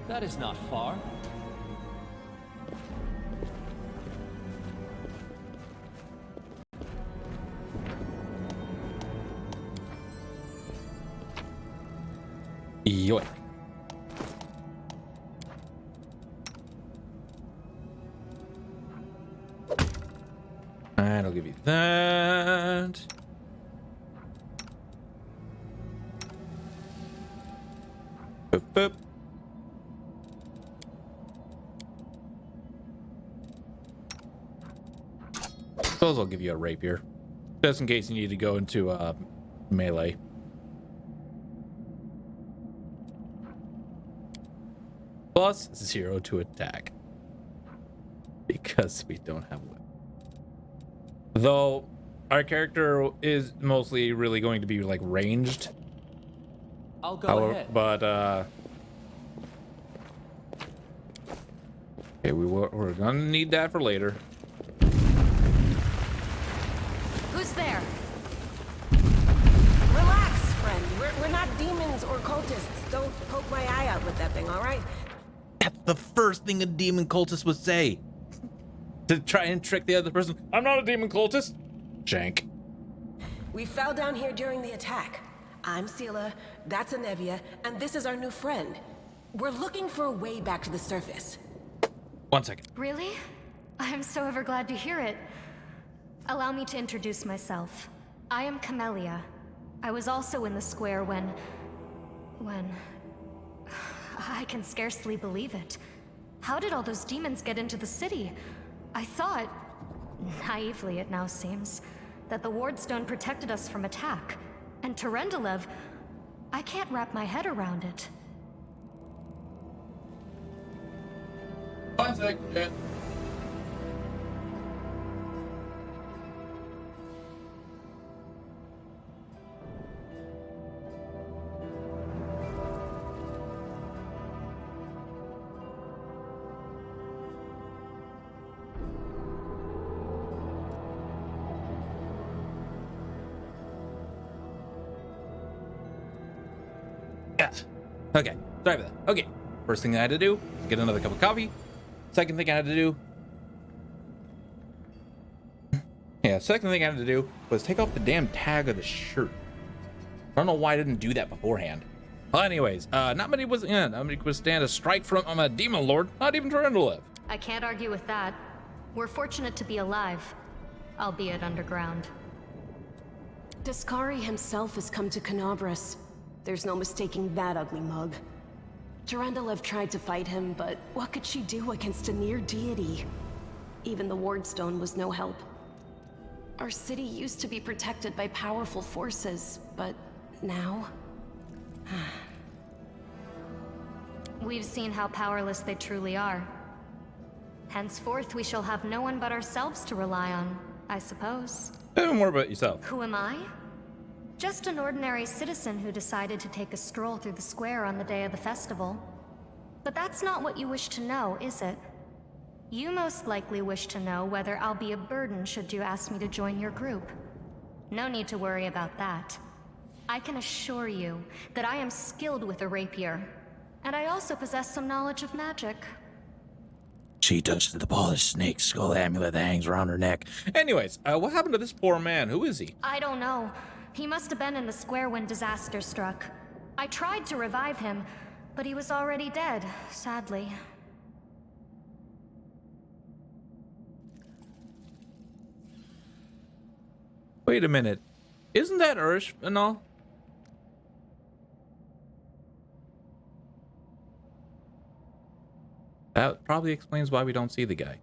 That is not far. Yoink. Alright, I'll give you that. Boop, boop. Suppose I'll give you a rapier, just in case you need to go into melee. Plus 0 to attack, because we don't have weapons. Though our character is mostly really going to be like ranged. I'll go ahead. But okay, we're gonna need that for later. Who's there? Relax, friend. We're not demons or cultists. Don't poke my eye out with that thing, all right? That's the first thing a demon cultist would say. To try and trick the other person. I'm not a demon cultist. Jank. We fell down here during the attack. I'm Sela, that's Anevia, and this is our new friend. We're looking for a way back to the surface. 1 second. Really? I'm so ever glad to hear it. Allow me to introduce myself. I am Camellia. I was also in the square when... I can scarcely believe it. How did all those demons get into the city? I thought, naively it now seems, that the Wardstone protected us from attack. And Tarendalev, I can't wrap my head around it. 1 second. Okay, sorry about that. Okay, first thing I had to do, get another cup of coffee. Second thing I had to do, was take off the damn tag of the shirt. I don't know why I didn't do that beforehand. Well, anyways, not many would stand a strike from a demon lord, not even Tarendalev. I can't argue with that. We're fortunate to be alive, albeit underground. Daskari himself has come to Canabras. There's no mistaking that ugly mug. Tarendalev tried to fight him, but what could she do against a near deity? Even the Wardstone was no help. Our city used to be protected by powerful forces, but now... We've seen how powerless they truly are. Henceforth, we shall have no one but ourselves to rely on, I suppose. Tell me more about yourself. Who am I? Just an ordinary citizen who decided to take a stroll through the square on the day of the festival. But that's not what you wish to know, is it? You most likely wish to know whether I'll be a burden should you ask me to join your group. No need to worry about that. I can assure you that I am skilled with a rapier, and I also possess some knowledge of magic. She touched the polished snake skull amulet that hangs around her neck. Anyways, what happened to this poor man? Who is he? I don't know. He must have been in the square when disaster struck. I tried to revive him, but he was already dead, sadly. Wait a minute. Isn't that Ursh and all? That probably explains why we don't see the guy.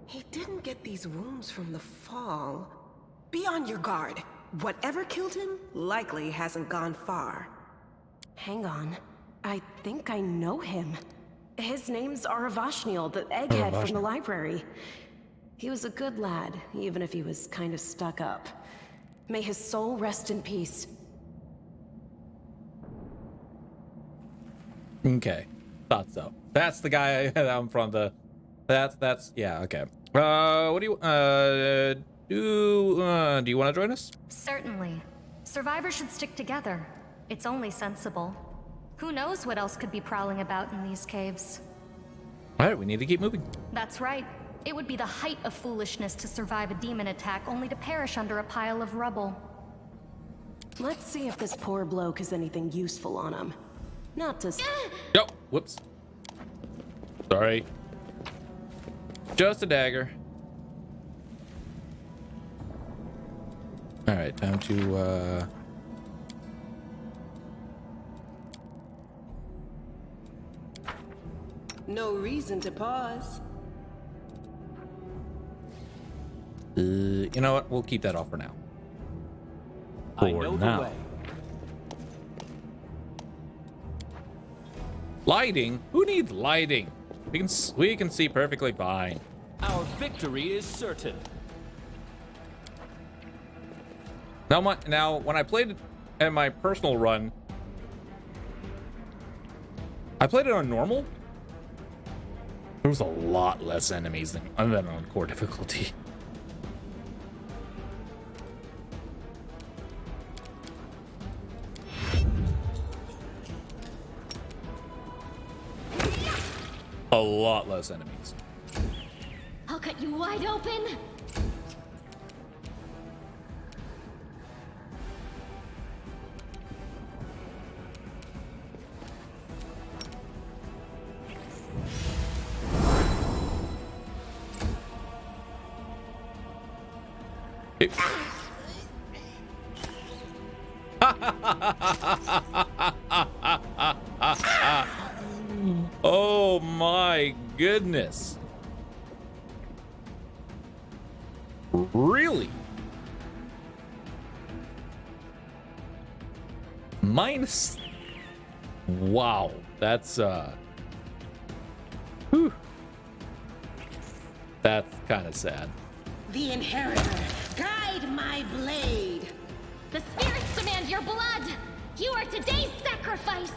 He didn't get these wounds from the fall. Be on your guard. Whatever killed him likely hasn't gone far. Hang on. I think I know him. His name's Aravashniel, the egghead from the library. He was a good lad, even if he was kind of stuck up. May his soul rest in peace. Okay. Thought so. That's the guy that I'm from the... That's... Yeah, okay. What do you... do you want to join us? Certainly. Survivors should stick together. It's only sensible. Who knows knows what else could be prowling about in these caves. All right, we need to keep moving. That's right. It would be the height of foolishness to survive a demon attack only to perish under a pile of rubble. Let's see if this poor bloke has anything useful on him. Not to... Yo, whoops. Sorry. Just a dagger. All right, time to, No reason to pause. you know what? We'll keep that off for now. I know the way. Lighting? Who needs lighting? We can see perfectly fine. Our victory is certain. Now, when I played it in my personal run, I played it on normal. There was a lot less enemies than on core difficulty. A lot less enemies. I'll cut you wide open. Oh my goodness. Really? Minus. Wow. That's whew. That's kind of sad. The Inheritor, guide my blade. The spirits demand your blood. You are today's sacrifice.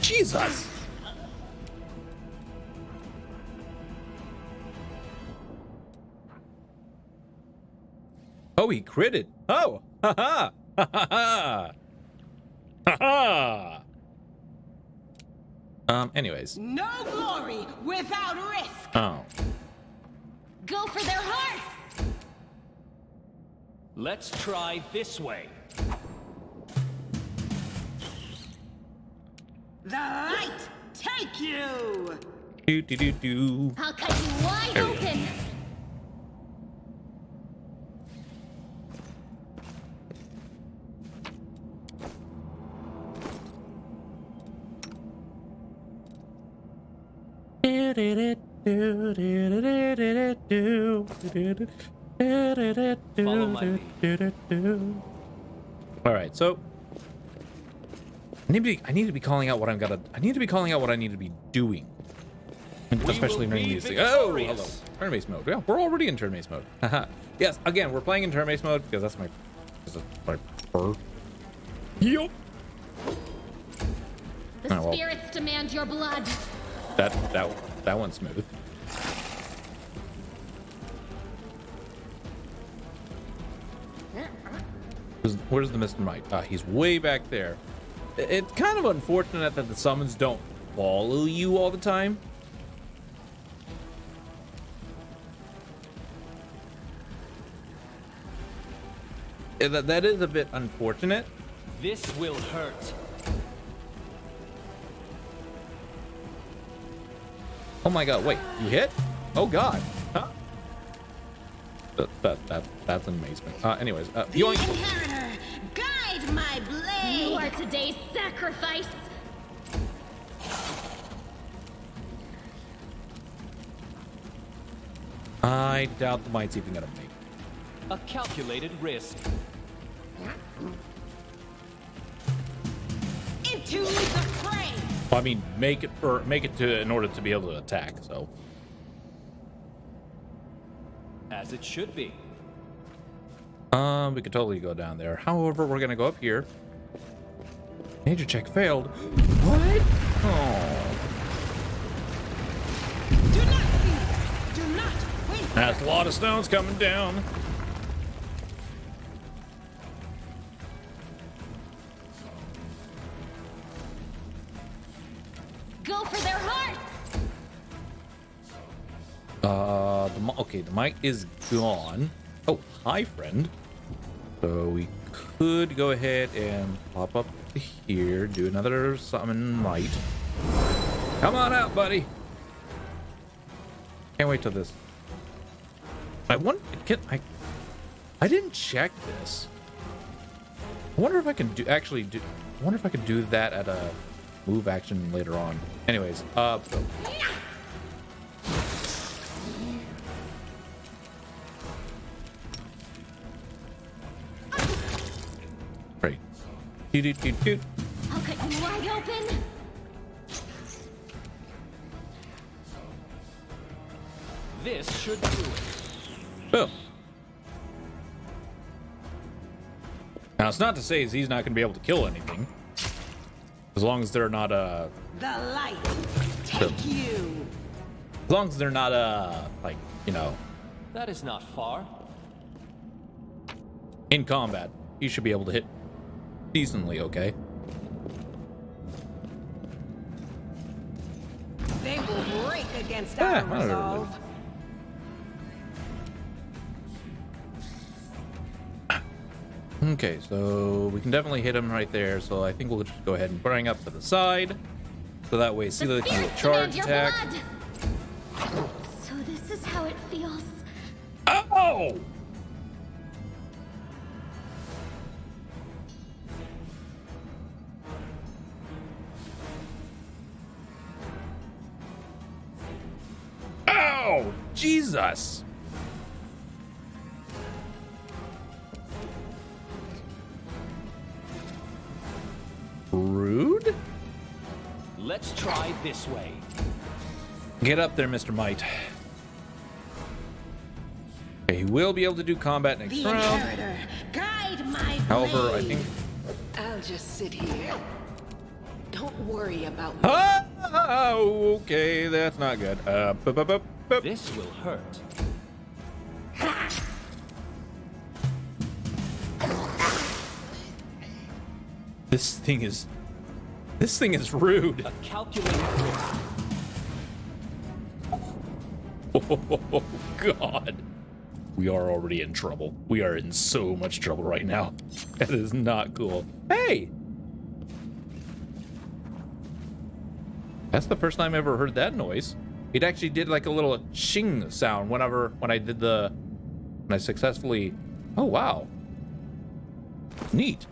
Jesus. Oh, he critted. Oh, ha ha, ha ha ha, ha ha. Anyways. No glory without risk. Oh. Go for their hearts. Let's try this way. The light take you. Do do do do. I'll cut you wide There we go. open. Follow my lead. All right, so I need to be calling out what I'm gonna. I need to be calling out what I need to be doing, especially during these things. Oh, hello, turn-based mode. Yeah, we're already in turn-based mode. Haha. Yes, again, we're playing in turn-based mode because that's my prefer. Yup. The Oh, well. spirits demand your blood. That one's smooth. Where's the Mr. Mike? He's way back there. It's kind of unfortunate that the summons don't follow you all the time. That is a bit unfortunate. This will hurt. Oh my god, wait, you hit? Oh god. Huh? That's an amazement. Anyways, yoink. Inheritor, guide my blade. You are today's sacrifice. I doubt the might's even gonna make it. A calculated risk. Into the fray. Well, I mean, make it to in order to be able to attack. So, As it should be. we could totally go down there. However, we're gonna go up here. Major check failed. What? Oh. Do not fear. Do not waver. That's a lot of stones coming down. Go for their hearts! Okay, the mic is gone. Oh, hi, friend. So we could go ahead and pop up to here, do another summon might. Come on out, buddy. Can't wait till this. I didn't check this. I wonder if I can do I wonder if I can do that at a move action later on. Anyways, so. Right. Doot. I'll cut you wide open. This should do it. Boom. Now, it's not to say he's not going to be able to kill anything. As long as they're not, The light, take you. As long as they're not, like, you know, That is not far. in combat. He should be able to hit decently, okay? They will break against Yeah, our resolve. Okay, so we can definitely hit him right there. So I think we'll just go ahead and bring up to the side. So that way, see that can do a charge attack. So this is how it feels. Oh! Oh, Jesus! Rude? Let's try this way. Get up there, Mr. Might. Okay, he will be able to do combat next The round. inheritor, guide my However, I blade. think... I'll just sit here. Don't worry about me. Ah, okay, that's not good. Bup. This will hurt. This thing is rude. A calculated risk. Oh, God. We are already in trouble. We are in so much trouble right now. That is not cool. Hey! That's the first time I ever heard that noise. It actually did like a little shing sound when I successfully... Oh, wow. Neat.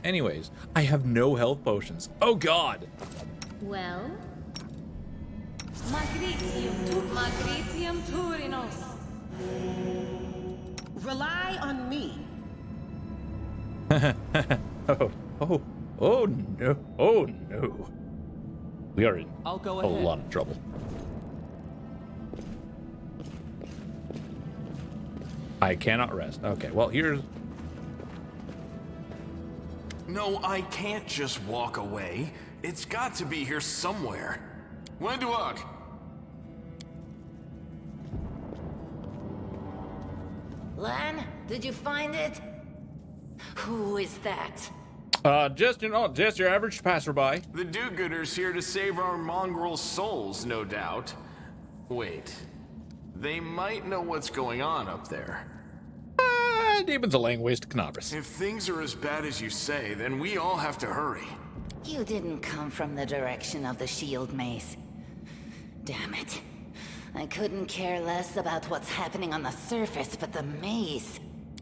Anyways, I have no health potions. Oh, God. Well, Magritium Turinos. Rely on me. Oh, no. We are in I'll go a ahead. lot of trouble. I cannot rest. Okay, well, here's... No, I can't just walk away. It's got to be here somewhere. Wenduok! Lan, did you find it? Who is that? Just your average passerby. The do-gooders here to save our mongrel souls, no doubt. Wait. They might know what's going on up there. Demons are laying waste to Canabras. If things are as bad as you say, then we all have to hurry. You didn't come from the direction of the shield maze. Damn it. I couldn't care less about what's happening on the surface, but the maze.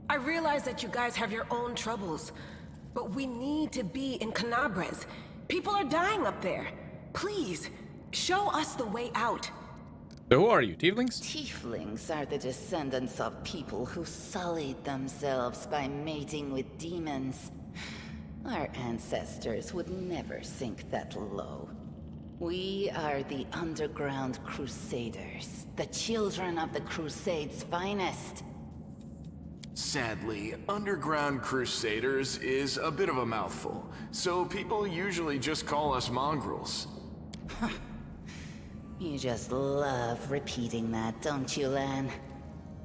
I realize that you guys have your own troubles, but we need to be in Canabres. People are dying up there. Please, show us the way out. So who are you, tieflings? Tieflings are the descendants of people who sullied themselves by mating with demons. Our ancestors would never sink that low. We are the Underground Crusaders, the children of the Crusades' finest. Sadly, Underground Crusaders is a bit of a mouthful, so people usually just call us mongrels. You just love repeating that, don't you, Lan?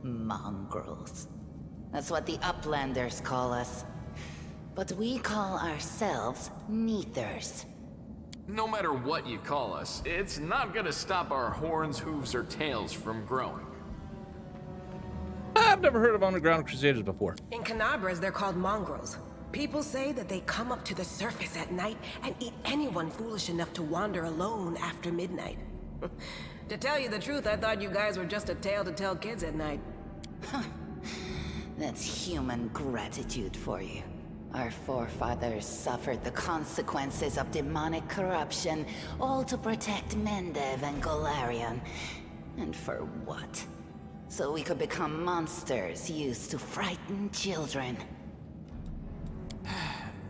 Mongrels. That's what the Uplanders call us. But we call ourselves Neathers. No matter what you call us, it's not gonna stop our horns, hooves, or tails from growing. I've never heard of Underground Crusaders before. In Canabras, they're called mongrels. People say that they come up to the surface at night and eat anyone foolish enough to wander alone after midnight. To tell you the truth, I thought you guys were just a tale to tell kids at night. That's human gratitude for you. Our forefathers suffered the consequences of demonic corruption, all to protect Mendev and Golarion. And for what? So we could become monsters used to frighten children.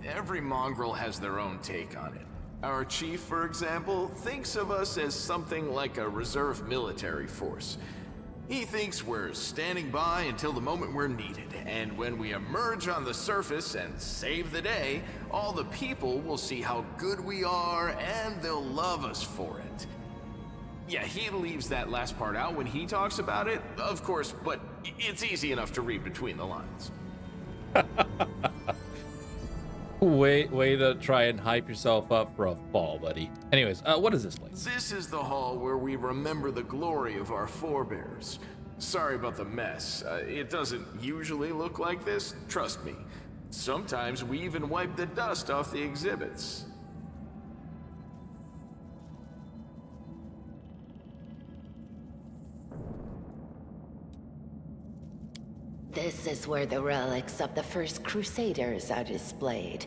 Every mongrel has their own take on it. Our chief, for example, thinks of us as something like a reserve military force. He thinks we're standing by until the moment we're needed, and when we emerge on the surface and save the day, all the people will see how good we are and they'll love us for it. Yeah, he leaves that last part out when he talks about it, of course, but it's easy enough to read between the lines. Way to try and hype yourself up for a fall, buddy. Anyways, what is this place? This is the hall where we remember the glory of our forebears. Sorry about the mess. It doesn't usually look like this, trust me. Sometimes we even wipe the dust off the exhibits. This is where the relics of the first Crusaders are displayed.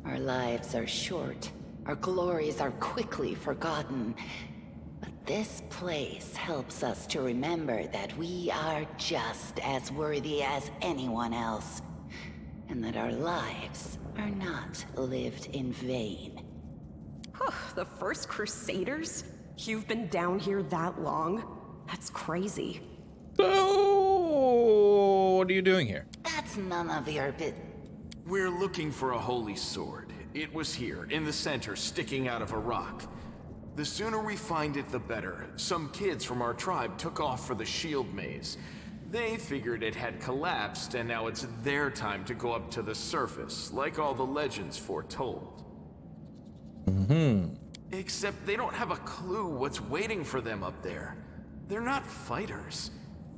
Our lives are short. Our glories are quickly forgotten. But this place helps us to remember that we are just as worthy as anyone else. And that our lives are not lived in vain. The first Crusaders? You've been down here that long? That's crazy. So, what are you doing here? That's none of your bit. We're looking for a holy sword. It was here, in the center, sticking out of a rock. The sooner we find it, the better. Some kids from our tribe took off for the shield maze. They figured it had collapsed, and now it's their time to go up to the surface, like all the legends foretold. Except they don't have a clue what's waiting for them up there. They're not fighters.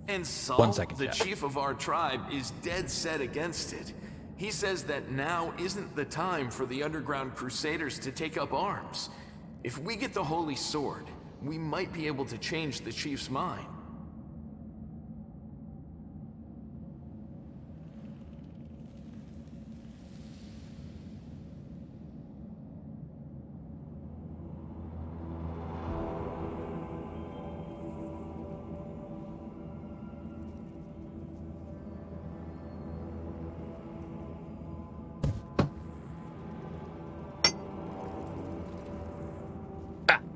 And Saul, 1 second, the Jack. chief of our tribe, is dead set against it. He says that now isn't the time for the Underground Crusaders to take up arms. If we get the Holy Sword, we might be able to change the chief's mind.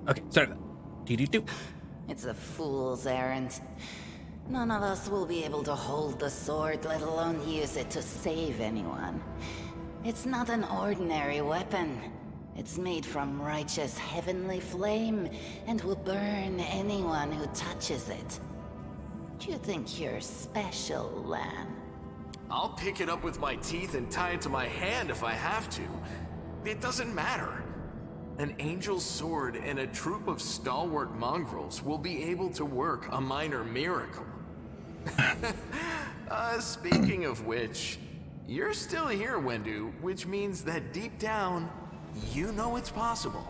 Okay, sorry about that. It's a fool's errand. None of us will be able to hold the sword, let alone use it to save anyone. It's not an ordinary weapon. It's made from righteous heavenly flame, and will burn anyone who touches it. Do you think you're special, Lan? I'll pick it up with my teeth and tie it to my hand if I have to. It doesn't matter. An angel's sword and a troop of stalwart mongrels will be able to work a minor miracle. Speaking of which, you're still here, Wendu, which means that deep down, you know it's possible.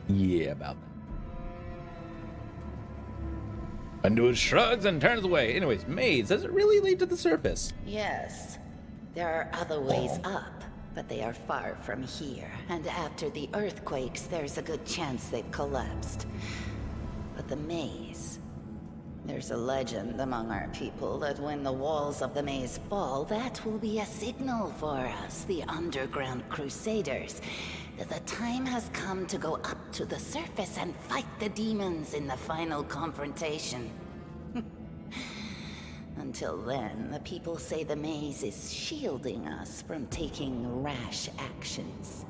Yeah, about that. Wendu shrugs and turns away. Anyways, maze, does it really lead to the surface? Yes. There are other ways up, but they are far from here. And after the earthquakes, there's a good chance they've collapsed. But the maze... There's a legend among our people that when the walls of the maze fall, that will be a signal for us, the Underground Crusaders, that the time has come to go up to the surface and fight the demons in the final confrontation. Until then, the people say the maze is shielding us from taking rash actions.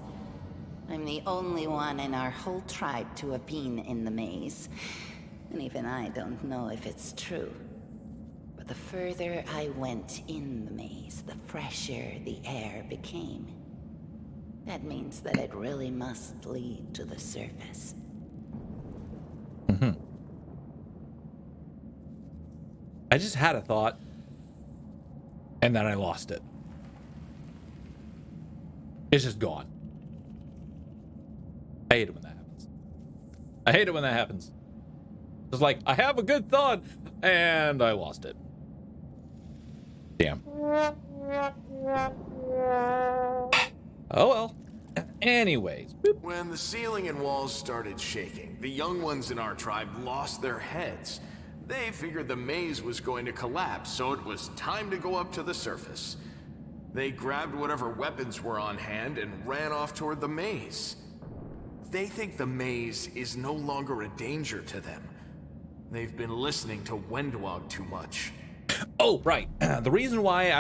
I'm the only one in our whole tribe to have been in the maze, and even I don't know if it's true. But the further I went in the maze, the fresher the air became. That means that it really must lead to the surface. I just had a thought, and then I lost it. It's just gone. I hate it when that happens. I hate it when that happens. It's like, I have a good thought, and I lost it. Damn. Oh well. Anyways. Boop. When the ceiling and walls started shaking, the young ones in our tribe lost their heads. They figured the maze was going to collapse, so it was time to go up to the surface. They grabbed whatever weapons were on hand and ran off toward the maze. They think the maze is no longer a danger to them. They've been listening to Wendwog too much. Oh, right. The reason why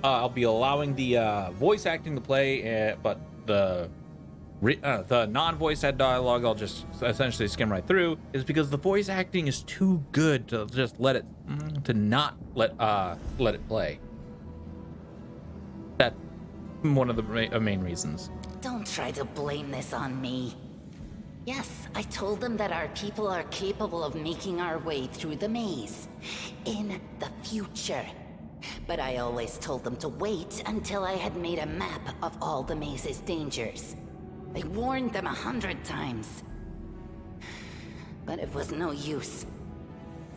I'll be allowing the voice acting to play, but the non-voice act dialogue I'll just essentially skim right through, is because the voice acting is too good to just not let it play. That's one of the main reasons. Don't try to blame this on me. Yes, I told them that our people are capable of making our way through the maze. In the future. But I always told them to wait until I had made a map of all the maze's dangers. I warned them 100 times. But it was no use.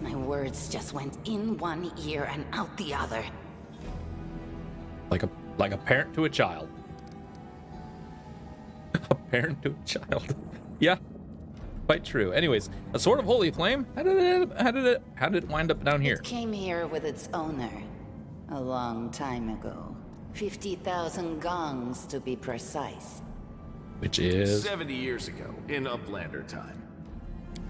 My words just went in one ear and out the other. Like a parent to a child. A parent to a child. Yeah, quite true. Anyways, a sword of holy flame. How did it wind up down here? It came here with its owner a long time ago. 50,000 gongs to be precise. Which is 70 years ago, in Uplander time.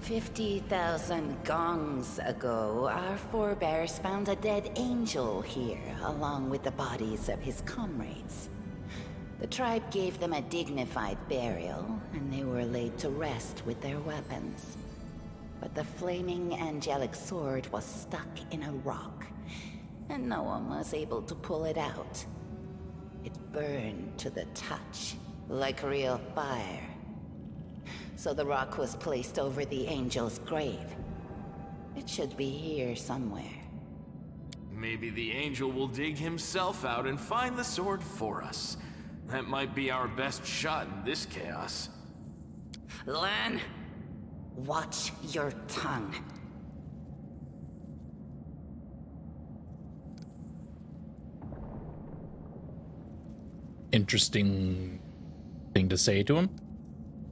50,000 gongs ago, our forebears found a dead angel here, along with the bodies of his comrades. The tribe gave them a dignified burial, and they were laid to rest with their weapons. But the flaming angelic sword was stuck in a rock, and no one was able to pull it out. It burned to the touch, like real fire. So the rock was placed over the angel's grave. It should be here somewhere. Maybe the angel will dig himself out and find the sword for us. That might be our best shot in this chaos. Lan, watch your tongue. interesting thing to say to him.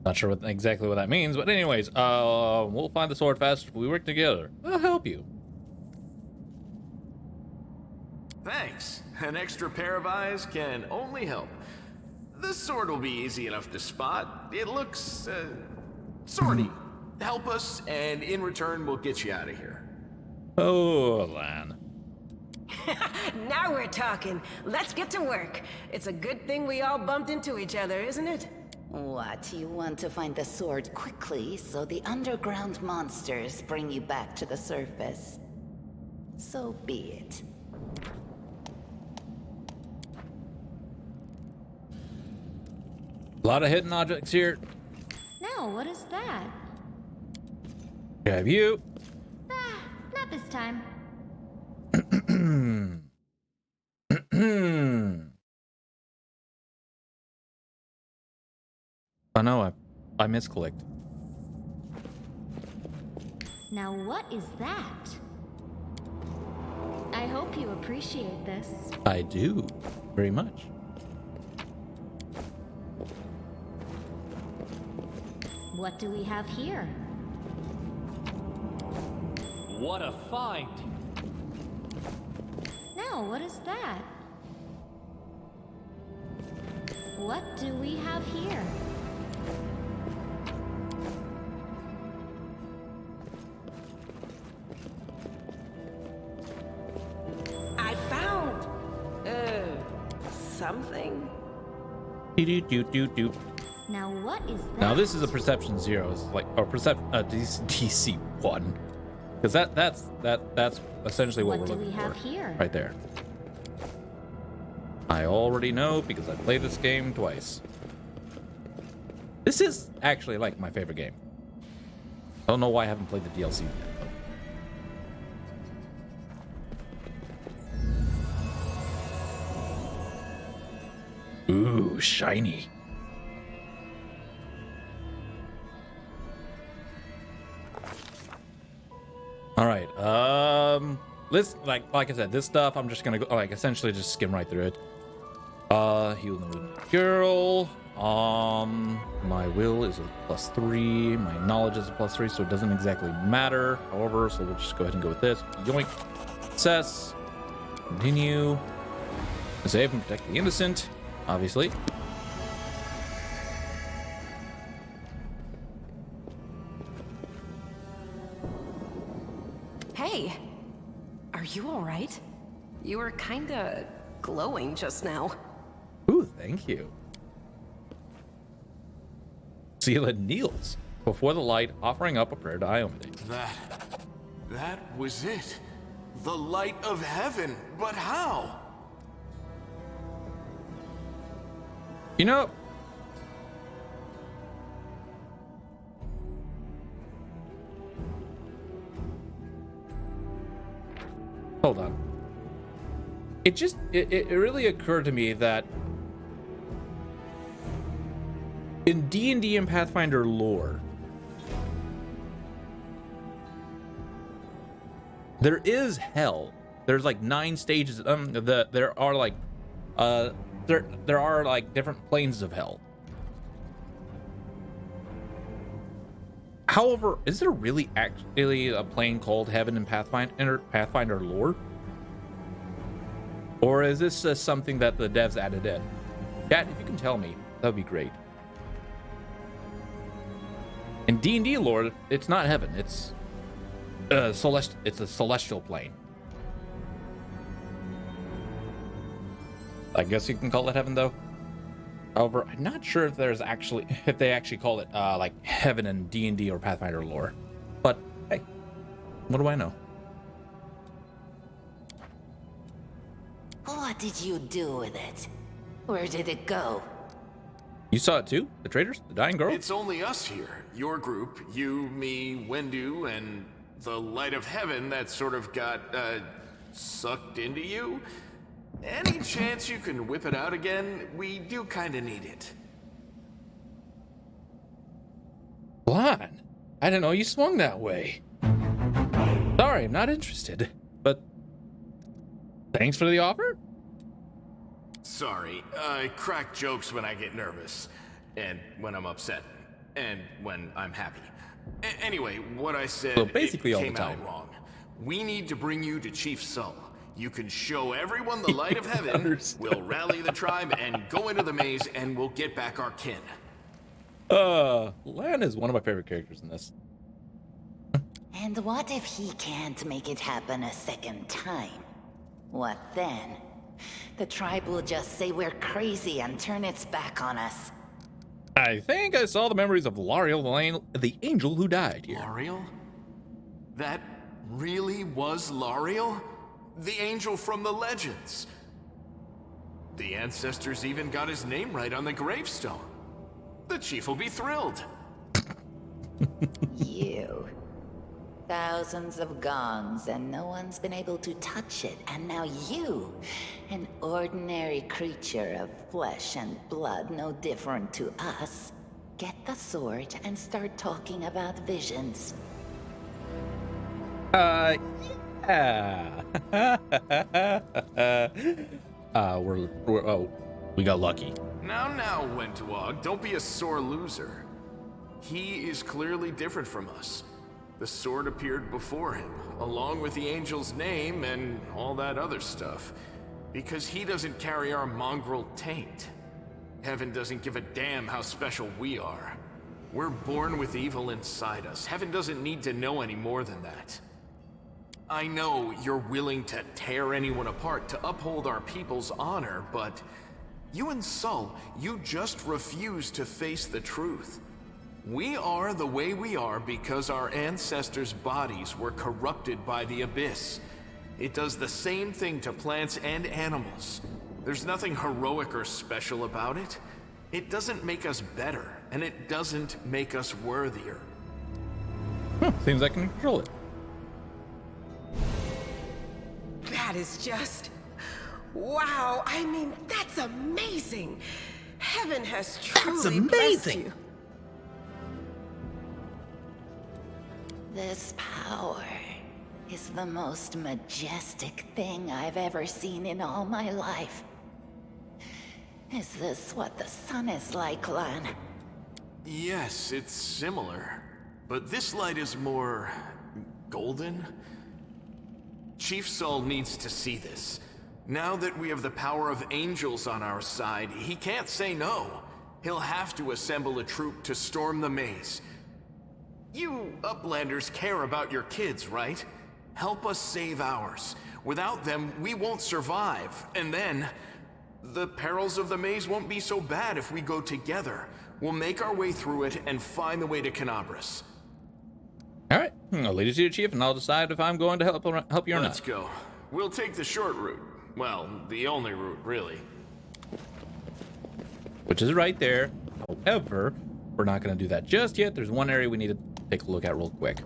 Not sure exactly what that means, but anyways, we'll find the sword fast if we work together. I'll help you. Thanks. An extra pair of eyes can only help. The sword will be easy enough to spot. It looks, swordy. Help us, and in return, we'll get you out of here. Oh, Lan. Now we're talking. Let's get to work. It's a good thing we all bumped into each other, isn't it? What, you want to find the sword quickly so the underground monsters bring you back to the surface? So be it. A lot of hidden objects here. No, what is that? Grab you. Ah, not this time. Oh no, I misclicked. Now what is that? I hope you appreciate this. I do, very much. What do we have here? What a find! Now, what is that? What do we have here? something. Do. Now what is that? Now this is a perception 0. It's like or perception DC 1. Because that's essentially what we're looking for. Here? Right there. I already know because I played this game twice. This is actually like my favorite game. I don't know why I haven't played the DLC yet. Ooh, shiny. All right. Let's like I said, this stuff I'm just gonna go like essentially just skim right through it. Heal the wounded girl. My will is a +3. My knowledge is a +3, so it doesn't exactly matter. However, so we'll just go ahead and go with this. Yoink. Success. Continue. Save and protect the innocent. Obviously. Hey, are you all right? You were kinda glowing just now. Ooh, thank you. Seela kneels before the light, offering up a prayer to Iomade. That was it. The light of heaven. But how? You know, hold on. It really occurred to me that in D&D and Pathfinder lore, there is hell. There's like 9 stages. There are like different planes of hell. However, is there really actually a plane called heaven in Pathfinder lore? Or is this just something that the devs added in? Chat, if you can tell me, that would be great. In D&D lore, it's not heaven. It's a celestial plane. I guess you can call it heaven, though. However, I'm not sure if they actually call it like heaven in D&D or Pathfinder lore. But hey, what do I know? What did you do with it? Where did it go? You saw it too? The traitors? The dying girl? It's only us here. Your group, you, me, Wendu, and the light of heaven that sort of got sucked into you. Any chance you can whip it out again? We do kind of need it. Blonde, I didn't know you swung that way. Sorry, I'm not interested. But thanks for the offer. Sorry, I crack jokes when I get nervous, and when I'm upset, and when I'm happy. Anyway, what I said, so basically all the came time. out wrong. We need to bring you to Chief Sull. You can show everyone the light of heaven, we'll rally the tribe and go into the maze, and we'll get back our kin. Lan is one of my favorite characters in this. And what if he can't make it happen a second time? What then? The tribe will just say we're crazy and turn its back on us. I think I saw the memories of Lariel, the angel who died here. Lariel? That really was Lariel? The angel from the legends. The ancestors even got his name right on the gravestone. The chief will be thrilled. You. Thousands of gongs and no one's been able to touch it. And now you, an ordinary creature of flesh and blood no different to us, get the sword and start talking about visions. Yeah. We got lucky. Now, Wentawag, don't be a sore loser. He is clearly different from us. The sword appeared before him, along with the angel's name and all that other stuff, because he doesn't carry our mongrel taint. Heaven doesn't give a damn how special we are. We're born with evil inside us. Heaven doesn't need to know any more than that. I know you're willing to tear anyone apart to uphold our people's honor, but You and Sol, you just refuse to face the truth. We are the way we are because our ancestors' bodies were corrupted by the Abyss. It does the same thing to plants and animals. There's nothing heroic or special about it. It doesn't make us better, and it doesn't make us worthier. Seems I can control it. That is just... wow, I mean, that's amazing. Heaven has truly blessed you. This power is the most majestic thing I've ever seen in all my life. Is this what the sun is like, Lan? Yes, it's similar. But this light is more... golden? Chief Sol needs to see this. Now that we have the power of angels on our side, he can't say no. He'll have to assemble a troop to storm the maze. You Uplanders care about your kids, right? Help us save ours. Without them, we won't survive. And then, the perils of the maze won't be so bad if we go together. We'll make our way through it and find the way to Canabras. All right, I'll lead you to your chief, and I'll decide if I'm going to help you or not. Let's go. We'll take the short route. Well, the only route, really. Which is right there. However, we're not going to do that just yet. There's one area we need to take a look at real quick.